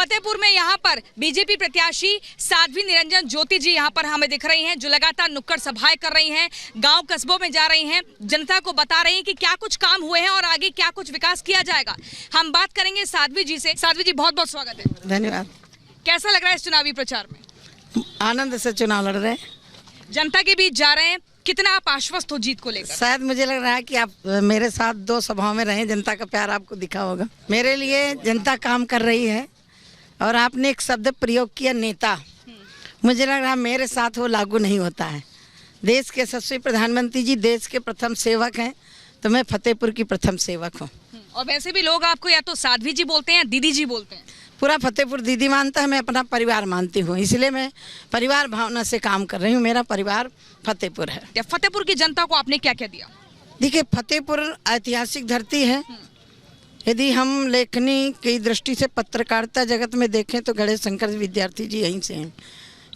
फतेहपुर में यहाँ पर बीजेपी प्रत्याशी साध्वी निरंजन ज्योति जी यहाँ पर हमें दिख रही हैं, जो लगातार नुक्कड़ सभाएं कर रही हैं, गांव कस्बों में जा रही हैं, जनता को बता रही हैं कि क्या कुछ काम हुए हैं और आगे क्या कुछ विकास किया जाएगा। हम बात करेंगे साध्वी जी से। साध्वी जी, बहुत बहुत स्वागत है। धन्यवाद। कैसा लग रहा है इस चुनावी प्रचार में? आनंद से चुनाव लड़ रहे हैं, जनता के बीच जा रहे हैं। कितना आप आश्वस्त हो जीत को लेकर? शायद मुझे लग रहा है कि आप मेरे साथ 2 सभाओं में रहे, जनता का प्यार आपको दिखा होगा। मेरे लिए जनता काम कर रही है और आपने एक शब्द प्रयोग किया, नेता। मुझे लग रहा है मेरे साथ वो लागू नहीं होता है। देश के यशस्वी प्रधानमंत्री जी देश के प्रथम सेवक हैं, तो मैं फतेहपुर की प्रथम सेवक हूँ। और वैसे भी लोग आपको या तो साध्वी जी बोलते हैं या दीदी जी बोलते हैं। पूरा फतेहपुर दीदी मानता है, मैं अपना परिवार मानती हूँ, इसलिए मैं परिवार भावना से काम कर रही हूँ। मेरा परिवार फतेहपुर है। फतेहपुर की जनता को आपने क्या क्या दिया? देखिए, फतेहपुर ऐतिहासिक धरती है। यदि हम लेखनी की दृष्टि से पत्रकारिता जगत में देखें तो गणेश शंकर विद्यार्थी जी यहीं से हैं।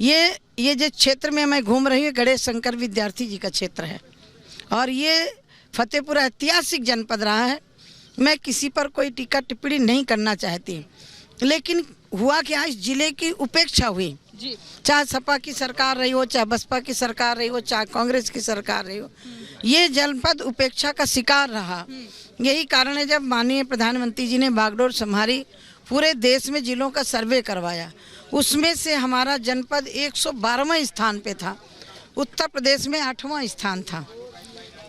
ये जो क्षेत्र में मैं घूम रही हूँ, गणेश शंकर विद्यार्थी जी का क्षेत्र है और ये फतेहपुर ऐतिहासिक जनपद रहा है। मैं किसी पर कोई टीका टिप्पणी नहीं करना चाहती, लेकिन हुआ क्या, इस जिले की उपेक्षा हुई जी। चाहे सपा की सरकार रही हो, चाहे बसपा की सरकार रही हो, चाहे कांग्रेस की सरकार रही हो, ये जनपद उपेक्षा का शिकार रहा। यही कारण है जब माननीय प्रधानमंत्री जी ने बागडोर संभाली, पूरे देश में जिलों का सर्वे करवाया, उसमें से हमारा जनपद 112वें स्थान पे था। उत्तर प्रदेश में 8वां स्थान था।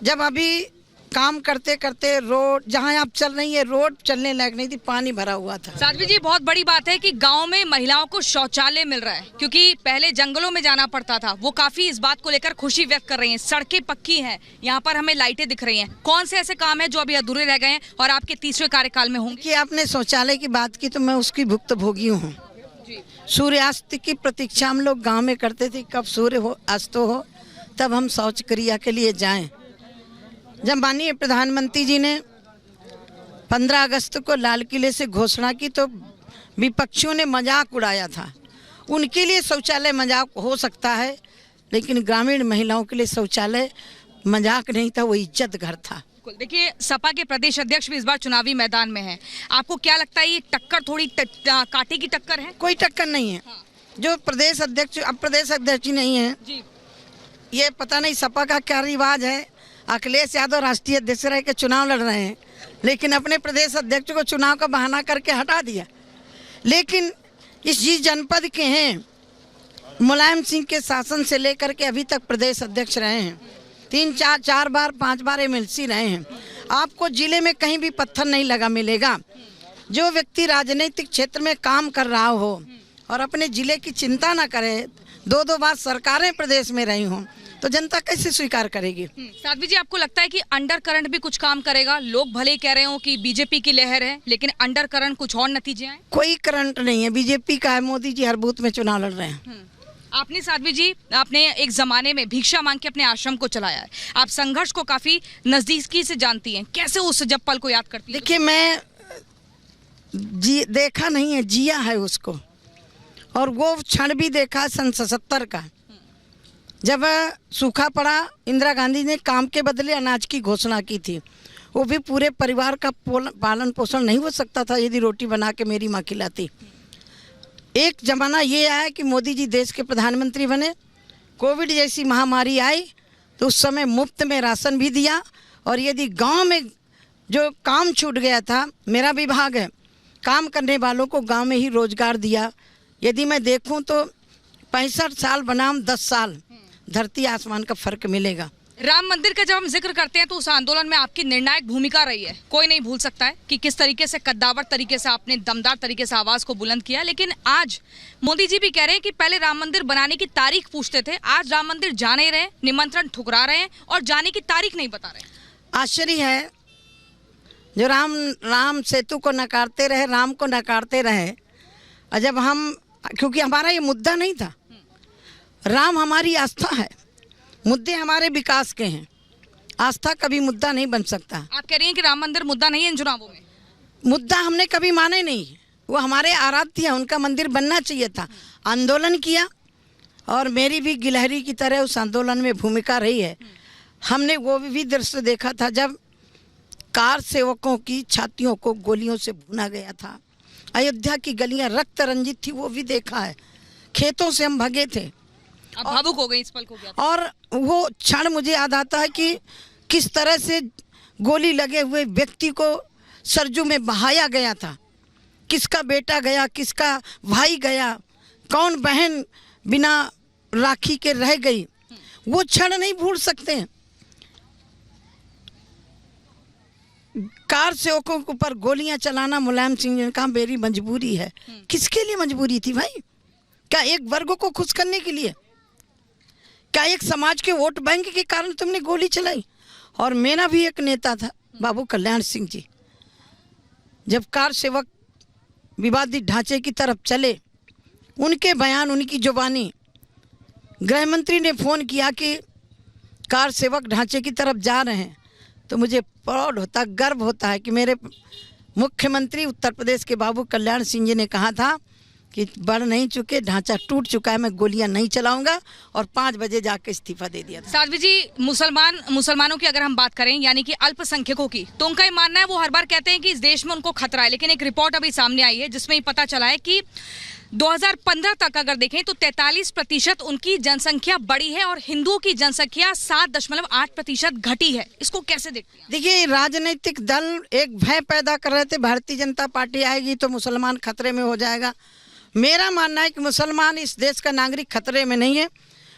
जब अभी काम करते करते रोड, जहाँ आप चल रही है, रोड चलने लायक नहीं थी, पानी भरा हुआ था। साध्वी जी, बहुत बड़ी बात है कि गांव में महिलाओं को शौचालय मिल रहा है, क्योंकि पहले जंगलों में जाना पड़ता था। वो काफी इस बात को लेकर खुशी व्यक्त कर रही हैं। सड़कें पक्की हैं, यहाँ पर हमें लाइटें दिख रही हैं। कौन से ऐसे काम है जो अभी अधूरे रह गए हैं और आपके तीसरे कार्यकाल में होंगे? कि आपने शौचालय की बात की तो मैं उसकी भुक्तभोगी हूँ। सूर्यास्त की प्रतीक्षा हम लोग गाँव में करते थे, कब सूर्य हो अस्त हो तब हम शौच क्रिया के लिए जाएं। जब माननीय प्रधानमंत्री जी ने 15 अगस्त को लाल किले से घोषणा की तो विपक्षियों ने मजाक उड़ाया था। उनके लिए शौचालय मजाक हो सकता है, लेकिन ग्रामीण महिलाओं के लिए शौचालय मजाक नहीं था, वो इज्जत घर था। देखिए, सपा के प्रदेश अध्यक्ष भी इस बार चुनावी मैदान में हैं। आपको क्या लगता है ये टक्कर थोड़ी कांटे की टक्कर है? कोई टक्कर नहीं है। जो प्रदेश अध्यक्ष, अब प्रदेश अध्यक्ष ही नहीं है जी। ये पता नहीं सपा का क्या रिवाज है, अखिलेश यादव राष्ट्रीय अध्यक्ष रह के चुनाव लड़ रहे हैं, लेकिन अपने प्रदेश अध्यक्ष को चुनाव का बहाना करके हटा दिया। लेकिन इस जनपद के हैं, मुलायम सिंह के शासन से लेकर के अभी तक प्रदेश अध्यक्ष रहे हैं, 3-4 बार 5 बार एमएलसी रहे हैं। आपको जिले में कहीं भी पत्थर नहीं लगा मिलेगा। जो व्यक्ति राजनीतिक क्षेत्र में काम कर रहा हो और अपने जिले की चिंता ना करे, 2-2 बार सरकारें प्रदेश में रही हों, तो जनता कैसे स्वीकार करेगी? साध्वी जी, आपको लगता है कि अंडर करंट भी कुछ काम करेगा? लोग भले कह रहे हो कि बीजेपी की लहर है, लेकिन अंडर करंट कुछ और नतीजे आए? कोई करंट नहीं है, बीजेपी का है। मोदी जी हर बूथ में चुनाव लड़ रहे हैं। आपने साध्वी जी, आपने एक जमाने में भिक्षा मांग के अपने आश्रम को चलाया है। आप संघर्ष को काफी नजदीकी से जानती हैं, कैसे उस जब पल को याद करती हैं? देखिए, मैं देखा नहीं है, जिया है उसको, और वो क्षण भी देखा सन 77 का, जब सूखा पड़ा, इंदिरा गांधी ने काम के बदले अनाज की घोषणा की थी। वो भी पूरे परिवार का पालन पोषण नहीं हो सकता था यदि रोटी बना के मेरी माँ खिलाती। एक ज़माना ये आया कि मोदी जी देश के प्रधानमंत्री बने, कोविड जैसी महामारी आई तो उस समय मुफ्त में राशन भी दिया, और यदि गांव में जो काम छूट गया था, मेरा विभाग है, काम करने वालों को गांव में ही रोजगार दिया। यदि मैं देखूं तो 65 साल बनाम 10 साल, धरती आसमान का फर्क मिलेगा। राम मंदिर का जब हम जिक्र करते हैं तो उस आंदोलन में आपकी निर्णायक भूमिका रही है। कोई नहीं भूल सकता है कि किस तरीके से कद्दावर तरीके से आपने दमदार तरीके से आवाज को बुलंद किया। लेकिन आज मोदी जी भी कह रहे हैं कि पहले राम मंदिर बनाने की तारीख पूछते थे, आज राम मंदिर जा नहीं रहे, निमंत्रण ठुकरा रहे हैं और जाने की तारीख नहीं बता रहे। आश्चर्य है, जो राम सेतु को नकारते रहे, राम को नकारते रहे, और जब हम, क्योंकि हमारा ये मुद्दा नहीं था, राम हमारी आस्था है, मुद्दे हमारे विकास के हैं, आस्था कभी मुद्दा नहीं बन सकता। आप कह रही हैं कि राम मंदिर मुद्दा नहीं है इन चुनावों में? मुद्दा हमने कभी माना ही नहीं, वो हमारे आराध्य हैं, उनका मंदिर बनना चाहिए था। आंदोलन किया और मेरी भी गिलहरी की तरह उस आंदोलन में भूमिका रही है। हमने वो भी दृश्य देखा था जब कार सेवकों की छातियों को गोलियों से भुना गया था, अयोध्या की गलियां रक्त रंजित थी, वो भी देखा है। खेतों से हम भगे थे। अब भावुक हो गई इस पल को क्या? और वो क्षण मुझे याद आता है कि किस तरह से गोली लगे हुए व्यक्ति को सरजू में बहाया गया था। किसका बेटा गया, किसका भाई गया, कौन बहन बिना राखी के रह गई, वो क्षण नहीं भूल सकते हैं। कार सेवकों के ऊपर गोलियां चलाना मुलायम सिंह ने कहा मेरी मजबूरी है। किसके लिए मजबूरी थी भाई? क्या एक वर्ग को खुश करने के लिए? क्या एक समाज के वोट बैंक के कारण तुमने गोली चलाई? और मेरा भी एक नेता था बाबू कल्याण सिंह जी, जब कार सेवक विवादित ढांचे की तरफ चले, उनके बयान, उनकी जुबानी, गृह मंत्री ने फ़ोन किया कि कार सेवक ढांचे की तरफ जा रहे हैं, तो मुझे प्राउड होता, गर्व होता है कि मेरे मुख्यमंत्री उत्तर प्रदेश के बाबू कल्याण सिंह जी ने कहा था कि बढ़ नहीं चुके, ढांचा टूट चुका है, मैं गोलियां नहीं चलाऊंगा, और 5 बजे जाकर इस्तीफा दे दिया था। साध्वी जी, मुसलमानों की अगर हम बात करें, यानी कि अल्पसंख्यकों की, तो उनका ये मानना है, वो हर बार कहते हैं कि इस देश में उनको खतरा है, लेकिन एक रिपोर्ट अभी सामने आई है जिसमें ये पता चला है कि 2015 तक अगर देखें तो 43% उनकी जनसंख्या बढ़ी है और हिंदुओं की जनसंख्या 7.8% घटी है। इसको कैसे देखते हैं? देखिए, राजनीतिक दल एक भय पैदा कर रहे थे, भारतीय जनता पार्टी आएगी तो मुसलमान खतरे में हो जाएगा। मेरा मानना है कि मुसलमान इस देश का नागरिक खतरे में नहीं है।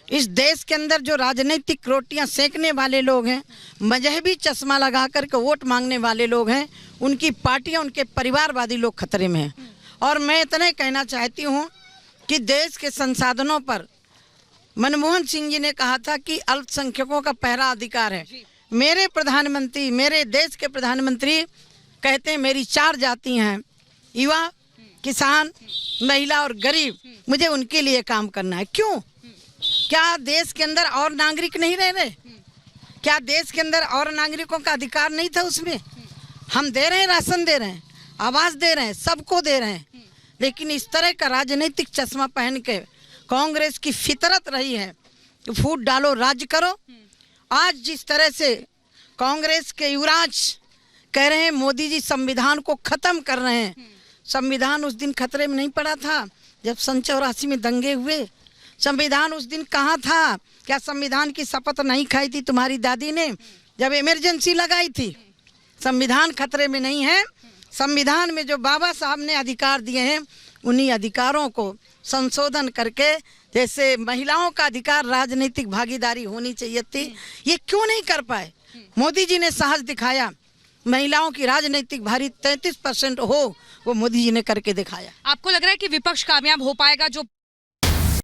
इस देश के अंदर जो राजनीतिक रोटियां सेकने वाले लोग हैं, मजहबी चश्मा लगा कर के वोट मांगने वाले लोग हैं, उनकी पार्टियां, उनके परिवारवादी लोग खतरे में हैं। और मैं इतना कहना चाहती हूं कि देश के संसाधनों पर मनमोहन सिंह जी ने कहा था कि अल्पसंख्यकों का पहला अधिकार है। मेरे प्रधानमंत्री, मेरे देश के प्रधानमंत्री कहते हैं मेरी 4 जाति हैं, युवा, किसान, महिला और गरीब, मुझे उनके लिए काम करना है। क्यों? क्या देश के अंदर और नागरिक नहीं रह रहे? क्या देश के अंदर और नागरिकों का अधिकार नहीं था उसमें? हम दे रहे हैं, राशन दे रहे हैं, आवास दे रहे हैं, सबको दे रहे हैं, लेकिन इस तरह का राजनीतिक चश्मा पहन के कांग्रेस की फितरत रही है कि फूट डालो, राज करो। आज जिस तरह से कांग्रेस के युवराज कह रहे हैं मोदी जी संविधान को खत्म कर रहे हैं, संविधान उस दिन खतरे में नहीं पड़ा था जब 84 में दंगे हुए। संविधान उस दिन कहाँ था? क्या संविधान की शपथ नहीं खाई थी तुम्हारी दादी ने जब इमरजेंसी लगाई थी? संविधान खतरे में नहीं है। संविधान में जो बाबा साहब ने अधिकार दिए हैं, उन्हीं अधिकारों को संशोधन करके, जैसे महिलाओं का अधिकार, राजनीतिक भागीदारी होनी चाहिए थी, ये क्यों नहीं कर पाए? मोदी जी ने साहस दिखाया, महिलाओं की राजनीतिक भारी 33% हो, वो मोदी जी ने करके दिखाया। आपको लग रहा है कि विपक्ष कामयाब हो पाएगा? जो